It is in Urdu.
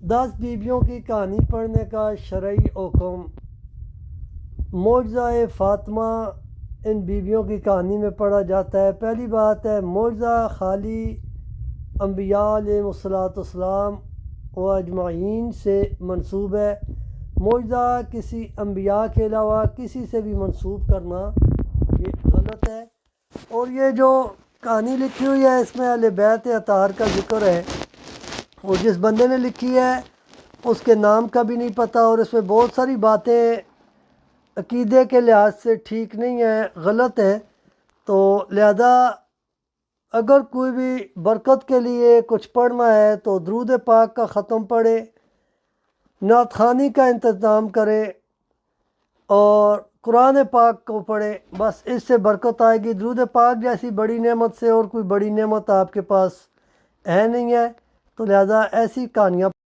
10 بیویوں کی کہانی پڑھنے کا شرعی حکم۔ معجزہ فاطمہ ان بیویوں کی کہانی میں پڑھا جاتا ہے۔ پہلی بات ہے، معجزہ خالی انبیاء علیہ السلام و اجمعین سے منسوب ہے۔ معجزہ کسی انبیاء کے علاوہ کسی سے بھی منسوب کرنا یہ غلط ہے۔ اور یہ جو کہانی لکھی ہوئی ہے اس میں اہل بیت اطہار کا ذکر ہے، اور جس بندے نے لکھی ہے اس کے نام کا بھی نہیں پتہ، اور اس میں بہت ساری باتیں عقیدے کے لحاظ سے ٹھیک نہیں ہے، غلط ہے۔ تو لہذا اگر کوئی بھی برکت کے لیے کچھ پڑھنا ہے تو درود پاک کا ختم پڑھے، نعت خوانی کا انتظام کرے اور قرآن پاک کو پڑھے، بس اس سے برکت آئے گی۔ درود پاک جیسی بڑی نعمت سے اور کوئی بڑی نعمت آپ کے پاس ہے نہیں ہے، تو لہذا ایسی کہانیاں